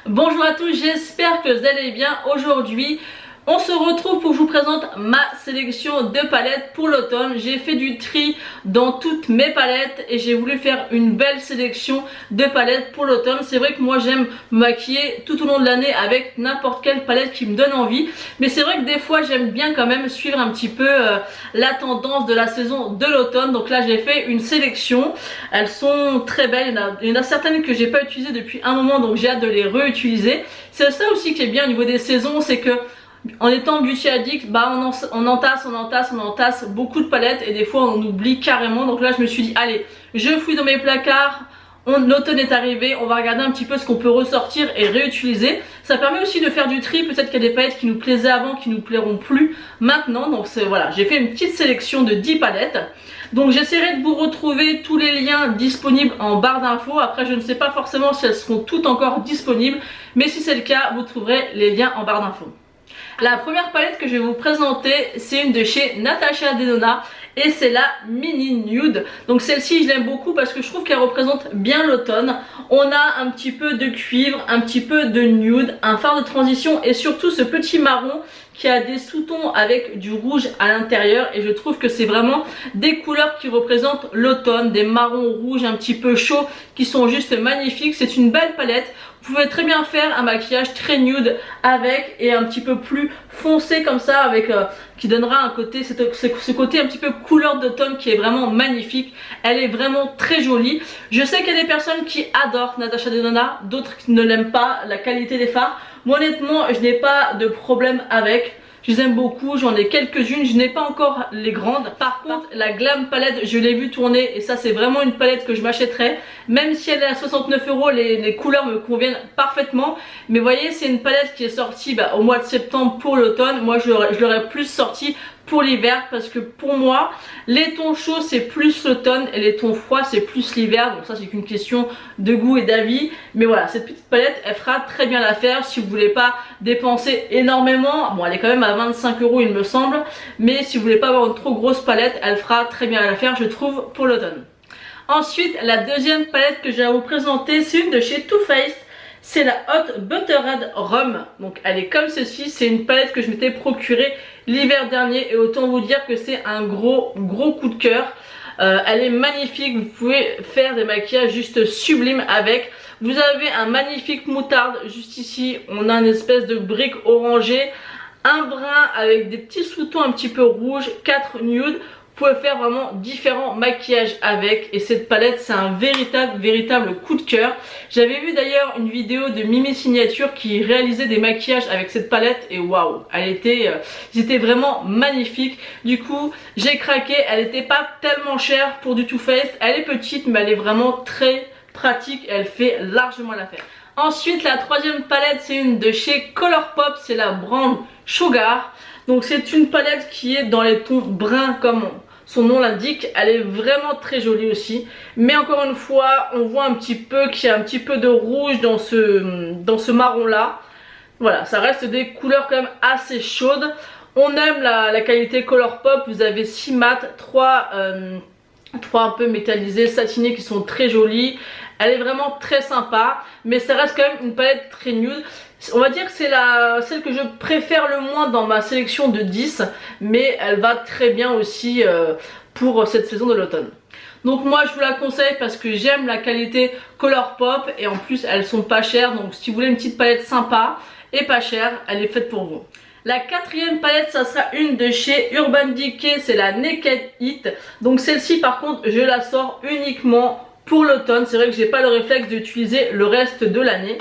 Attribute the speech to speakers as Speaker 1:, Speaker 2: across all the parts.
Speaker 1: Bonjour à tous, j'espère que vous allez bien. Aujourd'hui, on se retrouve pour que je vous présente ma sélection de palettes pour l'automne. J'ai fait du tri dans toutes mes palettes et j'ai voulu faire une belle sélection de palettes pour l'automne. C'est vrai que moi j'aime me maquiller tout au long de l'année avec n'importe quelle palette qui me donne envie. Mais c'est vrai que des fois j'aime bien quand même suivre un petit peu la tendance de la saison de l'automne. Donc là j'ai fait une sélection. Elles sont très belles. Il y en a certaines que j'ai pas utilisées depuis un moment, donc j'ai hâte de les réutiliser. C'est ça aussi qui est bien au niveau des saisons, c'est que en étant beauty addict, on entasse beaucoup de palettes et des fois on oublie carrément. Donc là je me suis dit allez, je fouille dans mes placards, l'automne est arrivé, on va regarder un petit peu ce qu'on peut ressortir et réutiliser. Ça permet aussi de faire du tri, peut-être qu'il y a des palettes qui nous plaisaient avant, qui nous plairont plus maintenant. Donc voilà, j'ai fait une petite sélection de 10 palettes. Donc j'essaierai de vous retrouver tous les liens disponibles en barre d'infos. Après je ne sais pas forcément si elles seront toutes encore disponibles, mais si c'est le cas, vous trouverez les liens en barre d'infos. La première palette que je vais vous présenter, c'est une de chez Natasha Denona et c'est la Mini Nude. Donc celle-ci je l'aime beaucoup parce que je trouve qu'elle représente bien l'automne. On a un petit peu de cuivre, un petit peu de nude, un fard de transition et surtout ce petit marron qui a des sous-tons avec du rouge à l'intérieur, et je trouve que c'est vraiment des couleurs qui représentent l'automne, des marrons rouges un petit peu chauds qui sont juste magnifiques. C'est une belle palette. Vous pouvez très bien faire un maquillage très nude avec et un petit peu plus foncé comme ça avec qui donnera un côté, ce côté un petit peu couleur d'automne qui est vraiment magnifique. Elle est vraiment très jolie. Je sais qu'il y a des personnes qui adorent Natasha Denona, d'autres qui ne l'aiment pas, la qualité des fards. Moi honnêtement je n'ai pas de problème avec. Je les aime beaucoup, j'en ai quelques-unes, je n'ai pas encore les grandes. Par contre, la Glam palette, je l'ai vu tourner et ça c'est vraiment une palette que je m'achèterais. Même si elle est à 69 €, les couleurs me conviennent parfaitement. Mais vous voyez, c'est une palette qui est sortie au mois de septembre pour l'automne. Moi je l'aurais plus sortie pour l'hiver parce que pour moi les tons chauds c'est plus l'automne et les tons froids c'est plus l'hiver. Donc ça c'est qu'une question de goût et d'avis, mais voilà, cette petite palette elle fera très bien l'affaire si vous voulez pas dépenser énormément. Bon, elle est quand même à 25 € il me semble, mais si vous voulez pas avoir une trop grosse palette, elle fera très bien l'affaire je trouve pour l'automne. Ensuite, la deuxième palette que je vais vous présenter, c'est une de chez Too Faced. C'est la Hot Butterhead Rum. Donc elle est comme ceci, c'est une palette que je m'étais procurée l'hiver dernier et autant vous dire que c'est un gros coup de cœur. Elle est magnifique, vous pouvez faire des maquillages juste sublimes avec. Vous avez un magnifique moutarde juste ici, on a une espèce de brique orangée, un brun avec des petits sous-tons un petit peu rouges, 4 nudes. Vous pouvez faire vraiment différents maquillages avec et cette palette c'est un véritable coup de cœur. J'avais vu d'ailleurs une vidéo de Mimi Signature qui réalisait des maquillages avec cette palette et waouh, ils étaient vraiment magnifiques. Du coup j'ai craqué, elle n'était pas tellement chère pour du Too Faced, elle est petite mais elle est vraiment très pratique et elle fait largement l'affaire. Ensuite la troisième palette c'est une de chez Colourpop, c'est la Brown Sugar. Donc c'est une palette qui est dans les tons bruns comme son nom l'indique. Elle est vraiment très jolie aussi. Mais encore une fois, on voit un petit peu qu'il y a un petit peu de rouge dans ce marron là. Voilà, ça reste des couleurs quand même assez chaudes. On aime la qualité Colourpop. Vous avez 6 mat, 3 un peu métallisés, satinés qui sont très jolis. Elle est vraiment très sympa. Mais ça reste quand même une palette très nude. On va dire que c'est celle que je préfère le moins dans ma sélection de 10, mais elle va très bien aussi pour cette saison de l'automne. Donc moi je vous la conseille parce que j'aime la qualité Colourpop et en plus elles sont pas chères, donc si vous voulez une petite palette sympa et pas chère, elle est faite pour vous. La quatrième palette ça sera une de chez Urban Decay, c'est la Naked Heat. Donc celle-ci par contre je la sors uniquement pour l'automne, c'est vrai que j'ai pas le réflexe d'utiliser le reste de l'année.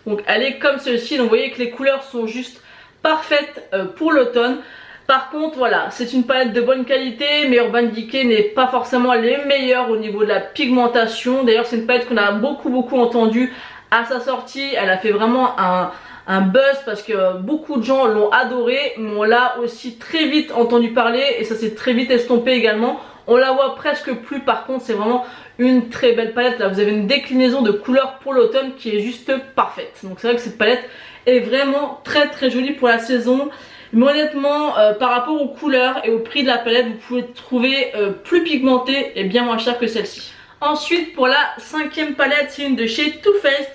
Speaker 1: Donc elle est comme ceci, donc vous voyez que les couleurs sont juste parfaites pour l'automne. Par contre voilà, c'est une palette de bonne qualité, mais Urban Decay n'est pas forcément les meilleurs au niveau de la pigmentation. D'ailleurs c'est une palette qu'on a beaucoup entendu à sa sortie, elle a fait vraiment un buzz parce que beaucoup de gens l'ont adoré, mais on l'a aussi très vite entendu parler et ça s'est très vite estompé également. On la voit presque plus, par contre c'est vraiment une très belle palette. Là vous avez une déclinaison de couleurs pour l'automne qui est juste parfaite. Donc c'est vrai que cette palette est vraiment très jolie pour la saison. Mais honnêtement par rapport aux couleurs et au prix de la palette, vous pouvez trouver plus pigmentée et bien moins cher que celle-ci. Ensuite pour la cinquième palette, c'est une de chez Too Faced.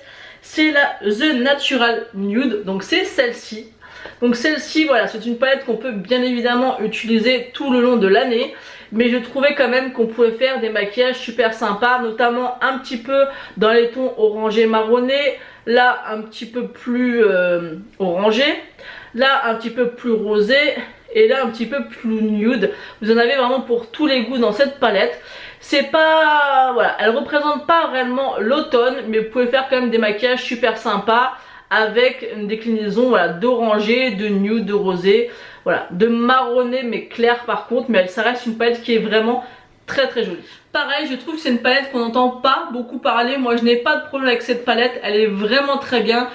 Speaker 1: c'est la The Natural Nude, donc c'est celle-ci. Donc celle-ci, voilà, c'est une palette qu'on peut bien évidemment utiliser tout le long de l'année. Mais je trouvais quand même qu'on pouvait faire des maquillages super sympas, notamment un petit peu dans les tons orangé marronné, là un petit peu plus orangé, là un petit peu plus rosé et là un petit peu plus nude. Vous en avez vraiment pour tous les goûts dans cette palette. C'est pas, voilà, elle représente pas réellement l'automne, mais vous pouvez faire quand même des maquillages super sympas avec une déclinaison, voilà, d'orangé, de nude, de rosé, voilà, de marronné mais clair par contre, mais ça reste une palette qui est vraiment très très jolie. Pareil, je trouve que c'est une palette qu'on n'entend pas beaucoup parler. Moi je n'ai pas de problème avec cette palette, elle est vraiment très bien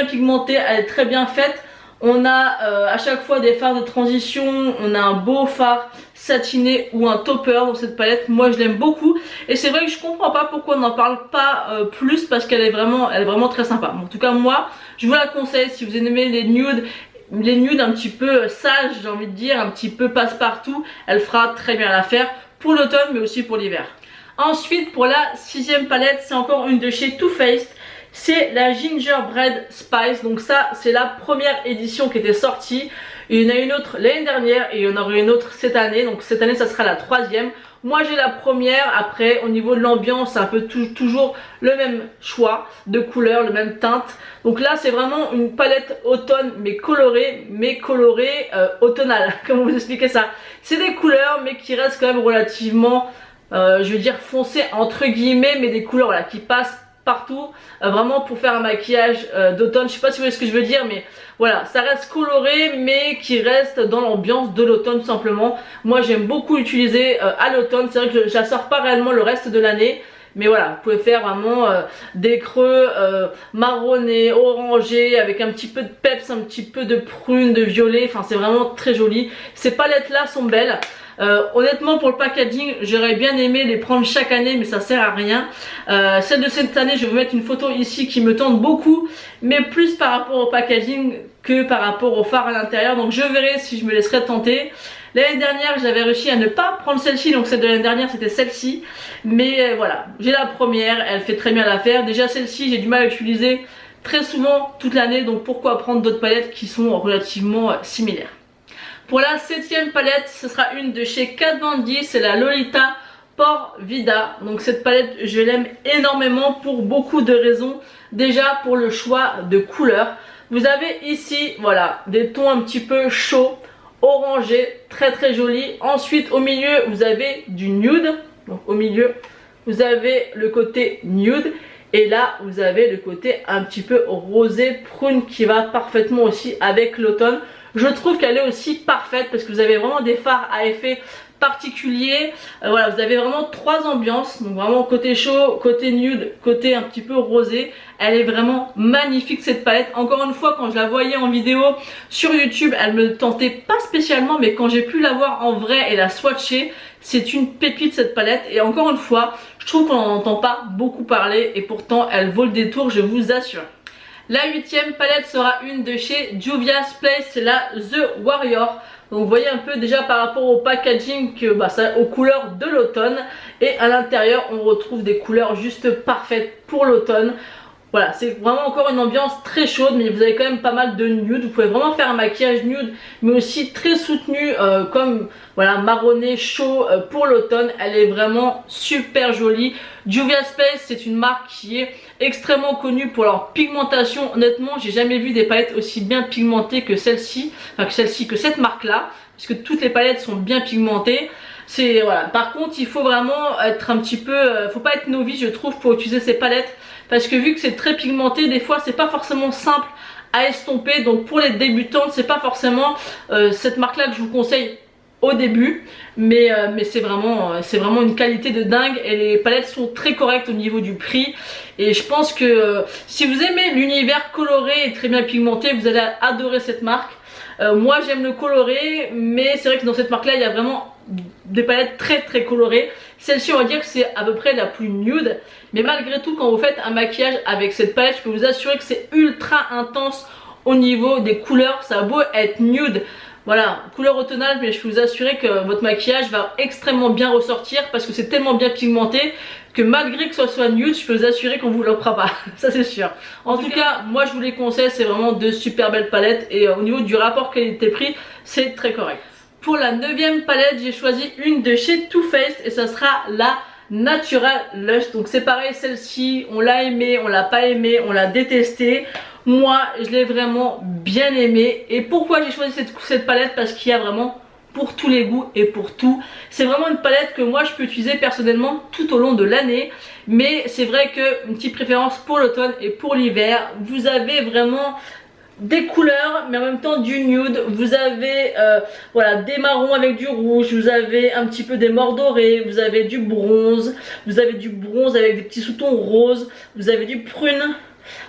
Speaker 1: pigmentée, elle est très bien faite. On a à chaque fois des fards de transition, on a un beau fard satiné ou un topper dans cette palette. Moi je l'aime beaucoup et c'est vrai que je comprends pas pourquoi on n'en parle pas plus, parce qu'elle est vraiment très sympa. En tout cas moi je vous la conseille si vous aimez les nudes un petit peu sages, j'ai envie de dire, un petit peu passe-partout. Elle fera très bien l'affaire pour l'automne mais aussi pour l'hiver. Ensuite pour la 6e palette, c'est encore une de chez Too Faced. C'est la Gingerbread Spice, donc ça c'est la première édition qui était sortie. Il y en a une autre l'année dernière et il y en aura une autre cette année, donc cette année ça sera la 3e. Moi j'ai la première, après au niveau de l'ambiance c'est un peu toujours le même choix de couleurs, le même teinte. Donc là c'est vraiment une palette automne mais colorée automnale, comment vous expliquer ça. C'est des couleurs mais qui restent quand même relativement, je veux dire foncées entre guillemets, mais des couleurs voilà, qui passent partout, vraiment pour faire un maquillage d'automne. Je sais pas si vous voyez ce que je veux dire, mais voilà, ça reste coloré mais qui reste dans l'ambiance de l'automne tout simplement. Moi j'aime beaucoup l'utiliser à l'automne. C'est vrai que je la sors pas réellement le reste de l'année, mais voilà, vous pouvez faire vraiment des creux marronnés, orangés, avec un petit peu de peps, un petit peu de prune, de violet. Enfin c'est vraiment très joli. Ces palettes là sont belles. Honnêtement pour le packaging j'aurais bien aimé les prendre chaque année, mais ça sert à rien. Celle de cette année, je vais vous mettre une photo ici qui me tente beaucoup, mais plus par rapport au packaging que par rapport au fard à l'intérieur. Donc je verrai si je me laisserai tenter. L'année dernière j'avais réussi à ne pas prendre celle-ci, donc celle de l'année dernière c'était celle-ci. Mais voilà, j'ai la première, elle fait très bien l'affaire. Déjà celle-ci j'ai du mal à l'utiliser très souvent toute l'année, donc pourquoi prendre d'autres palettes qui sont relativement similaires. Pour la 7e palette, ce sera une de chez Kat Von D, c'est la Lolita Pore Vida. Donc cette palette, je l'aime énormément pour beaucoup de raisons. Déjà pour le choix de couleurs. Vous avez ici, voilà, des tons un petit peu chauds, orangés, très très jolis. Ensuite au milieu, vous avez du nude. Donc au milieu, vous avez le côté nude. Et là, vous avez le côté un petit peu rosé, prune, qui va parfaitement aussi avec l'automne. Je trouve qu'elle est aussi parfaite parce que vous avez vraiment des fards à effet particulier. Voilà, vous avez vraiment 3 ambiances. Donc vraiment côté chaud, côté nude, côté un petit peu rosé. Elle est vraiment magnifique cette palette. Encore une fois, quand je la voyais en vidéo sur YouTube, elle me tentait pas spécialement. Mais quand j'ai pu la voir en vrai et la swatcher, c'est une pépite cette palette. Et encore une fois, je trouve qu'on n'en entend pas beaucoup parler. Et pourtant, elle vaut le détour, je vous assure. La 8e palette sera une de chez Juvia's Place, c'est la The Warrior. Donc vous voyez un peu déjà par rapport au packaging que ça, aux couleurs de l'automne. Et à l'intérieur on retrouve des couleurs juste parfaites pour l'automne. Voilà, c'est vraiment encore une ambiance très chaude, mais vous avez quand même pas mal de nude. Vous pouvez vraiment faire un maquillage nude, mais aussi très soutenu, comme voilà, marronné chaud pour l'automne. Elle est vraiment super jolie. Juvia's Place, c'est une marque qui est extrêmement connue pour leur pigmentation. Honnêtement, j'ai jamais vu des palettes aussi bien pigmentées que celle-ci, enfin que cette marque-là, puisque toutes les palettes sont bien pigmentées. C'est voilà. Par contre, il faut vraiment être un petit peu, faut pas être novice, je trouve, pour utiliser ces palettes. Parce que vu que c'est très pigmenté, des fois c'est pas forcément simple à estomper. Donc pour les débutantes, c'est pas forcément cette marque là que je vous conseille au début. Mais c'est vraiment une qualité de dingue. Et les palettes sont très correctes au niveau du prix. Et je pense que si vous aimez l'univers coloré et très bien pigmenté, vous allez adorer cette marque. Moi j'aime le coloré, mais c'est vrai que dans cette marque là il y a vraiment des palettes très très colorées. Celle-ci on va dire que c'est à peu près la plus nude, mais malgré tout quand vous faites un maquillage avec cette palette, je peux vous assurer que c'est ultra intense au niveau des couleurs. Ça a beau être nude, voilà, couleur automnale, mais je peux vous assurer que votre maquillage va extrêmement bien ressortir parce que c'est tellement bien pigmenté que malgré que ce soit nude, je peux vous assurer qu'on vous l'offrira pas, ça c'est sûr. En tout cas, moi je vous les conseille, c'est vraiment de super belles palettes et au niveau du rapport qualité-prix, c'est très correct. Pour la 9e palette, j'ai choisi une de chez Too Faced et ça sera la Natural Lush. Donc c'est pareil, celle-ci, on l'a aimée, on l'a pas aimée, on l'a détestée. Moi, je l'ai vraiment bien aimée. Et pourquoi j'ai choisi cette palette? Parce qu'il y a vraiment pour tous les goûts et pour tout. C'est vraiment une palette que moi je peux utiliser personnellement tout au long de l'année. Mais c'est vrai que une petite préférence pour l'automne et pour l'hiver. Vous avez vraiment des couleurs mais en même temps du nude, vous avez voilà, des marrons avec du rouge, vous avez un petit peu des morts dorés, vous avez du bronze, vous avez du bronze avec des petits sous-tons roses, vous avez du prune,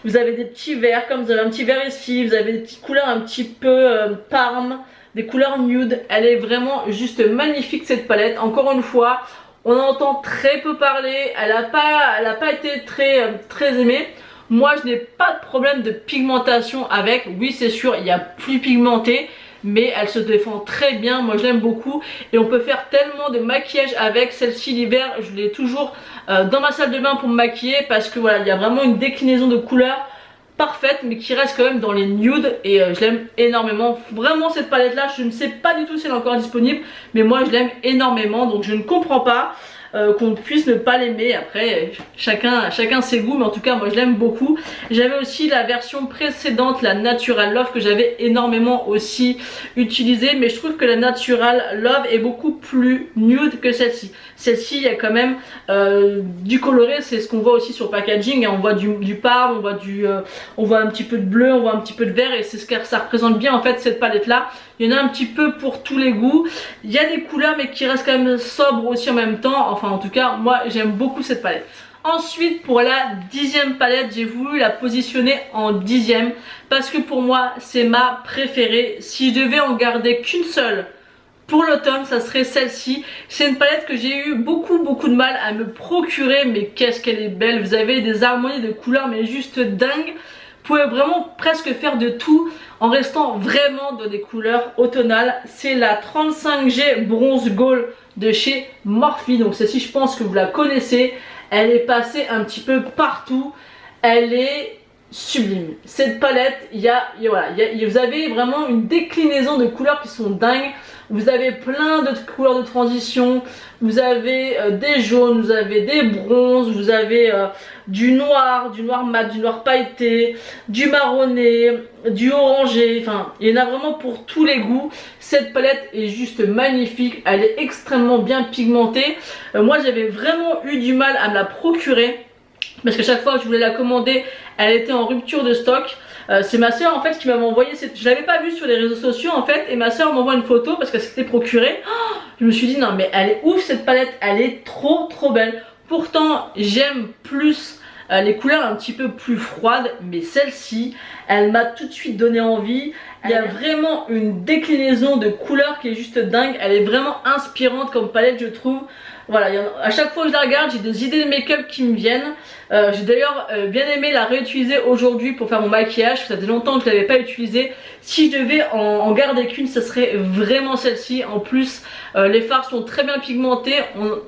Speaker 1: vous avez des petits verts, comme vous avez un petit vert ici, vous avez des petites couleurs un petit peu parme, des couleurs nude. Elle est vraiment juste magnifique cette palette. Encore une fois, on en entend très peu parler, elle a pas été très aimée. Moi je n'ai pas de problème de pigmentation avec, oui c'est sûr il y a plus pigmenté, mais elle se défend très bien, moi je l'aime beaucoup et on peut faire tellement de maquillage avec. Celle-ci l'hiver je l'ai toujours dans ma salle de bain pour me maquiller parce que voilà, il y a vraiment une déclinaison de couleurs parfaite mais qui reste quand même dans les nudes et je l'aime énormément. Vraiment cette palette là, je ne sais pas du tout si elle est encore disponible mais moi je l'aime énormément, donc je ne comprends pas qu'on puisse ne pas l'aimer. Après chacun ses goûts, mais en tout cas moi je l'aime beaucoup. J'avais aussi la version précédente, la Natural Love, que j'avais énormément aussi utilisée, mais je trouve que la Natural Love est beaucoup plus nude que celle-ci. Celle-ci il y a quand même du coloré, c'est ce qu'on voit aussi sur le packaging, on voit du parme, on voit un petit peu de bleu, on voit un petit peu de vert et c'est ce que ça représente bien en fait cette palette là. Il y en a un petit peu pour tous les goûts, il y a des couleurs mais qui restent quand même sobres aussi en même temps. Enfin en tout cas moi j'aime beaucoup cette palette. Ensuite pour la 10e palette, j'ai voulu la positionner en 10e parce que pour moi c'est ma préférée. Si je devais en garder qu'une seule pour l'automne, ça serait celle-ci. C'est une palette que j'ai eu beaucoup de mal à me procurer, mais qu'est-ce qu'elle est belle. Vous avez des harmonies de couleurs mais juste dingues. Vous pouvez vraiment presque faire de tout en restant vraiment dans des couleurs automnales. C'est la 35G Bronze Gold de chez Morphe. Donc celle-ci je pense que vous la connaissez. Elle est passée un petit peu partout. Elle est sublime. Cette palette, vous avez vraiment une déclinaison de couleurs qui sont dingues. Vous avez plein de couleurs de transition, vous avez des jaunes, vous avez des bronzes, vous avez du noir mat, du noir pailleté, du marronné, du orangé, enfin il y en a vraiment pour tous les goûts. Cette palette est juste magnifique, elle est extrêmement bien pigmentée. Moi j'avais vraiment eu du mal à me la procurer parce que chaque fois que je voulais la commander, elle était en rupture de stock. C'est ma soeur en fait qui m'avait envoyé, je l'avais pas vue sur les réseaux sociaux en fait, et ma soeur m'envoie une photo parce qu'elle s'était procurée. Oh, je me suis dit non mais elle est ouf cette palette, elle est trop belle. Pourtant j'aime plus les couleurs un petit peu plus froides, mais celle-ci elle m'a tout de suite donné envie. Il y a vraiment une déclinaison de couleurs qui est juste dingue, elle est vraiment inspirante comme palette je trouve. Voilà, à chaque fois que je la regarde, j'ai des idées de make-up qui me viennent. J'ai d'ailleurs bien aimé la réutiliser aujourd'hui pour faire mon maquillage. Ça faisait longtemps que je ne l'avais pas utilisée. Si je devais en garder qu'une, ce serait vraiment celle-ci. En plus, les fards sont très bien pigmentés,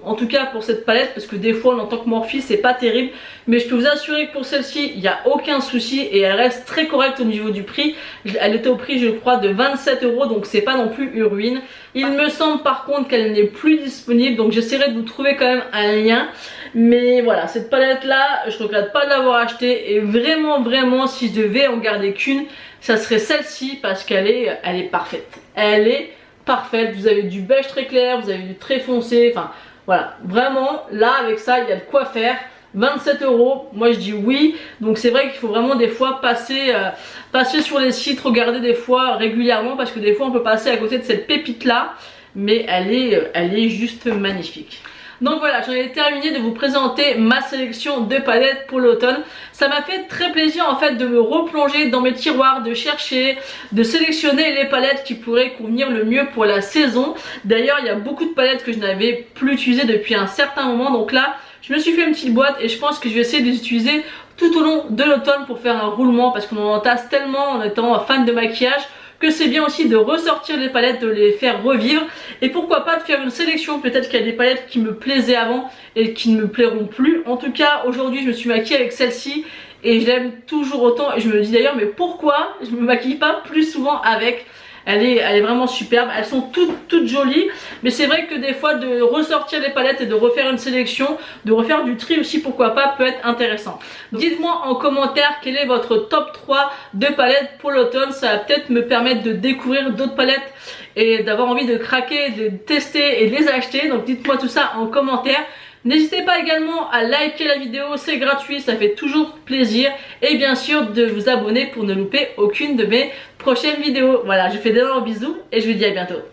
Speaker 1: en tout cas pour cette palette, parce que des fois, en tant que Morphe, c'est pas terrible. Mais je peux vous assurer que pour celle-ci, il n'y a aucun souci et elle reste très correcte au niveau du prix. Elle était au prix, je crois, de 27 €, donc c'est pas non plus une ruine. Il me semble par contre qu'elle n'est plus disponible, donc j'essaierai de vous trouver quand même un lien. Mais voilà, cette palette là, je regrette pas de l'avoir achetée et vraiment si je devais en garder qu'une, ça serait celle-ci parce qu'elle est parfaite. Elle est parfaite, vous avez du beige très clair, vous avez du très foncé, enfin voilà, vraiment là avec ça il y a de quoi faire. 27 €, moi je dis oui. Donc c'est vrai qu'il faut vraiment des fois passer sur les sites, regarder des fois régulièrement parce que des fois on peut passer à côté de cette pépite là, mais elle est juste magnifique. Donc voilà, j'en ai terminé de vous présenter ma sélection de palettes pour l'automne. Ça m'a fait très plaisir en fait de me replonger dans mes tiroirs, de chercher, de sélectionner les palettes qui pourraient convenir le mieux pour la saison. D'ailleurs il y a beaucoup de palettes que je n'avais plus utilisées depuis un certain moment, donc là je me suis fait une petite boîte et je pense que je vais essayer de les utiliser tout au long de l'automne pour faire un roulement parce qu'on en entasse tellement en étant fan de maquillage que c'est bien aussi de ressortir les palettes, de les faire revivre et pourquoi pas de faire une sélection. Peut-être qu'il y a des palettes qui me plaisaient avant et qui ne me plairont plus. En tout cas, aujourd'hui, je me suis maquillée avec celle-ci et je l'aime toujours autant et je me dis d'ailleurs, mais pourquoi je me maquille pas plus souvent avec? Elle est vraiment superbe, elles sont toutes jolies, mais c'est vrai que des fois de ressortir les palettes et de refaire une sélection, de refaire du tri aussi, pourquoi pas, peut être intéressant. Dites-moi en commentaire quel est votre top 3 de palettes pour l'automne, ça va peut-être me permettre de découvrir d'autres palettes et d'avoir envie de craquer, de tester et de les acheter, donc dites-moi tout ça en commentaire. N'hésitez pas également à liker la vidéo, c'est gratuit, ça fait toujours plaisir. Et bien sûr de vous abonner pour ne louper aucune de mes prochaines vidéos. Voilà, je vous fais d'énormes bisous et je vous dis à bientôt.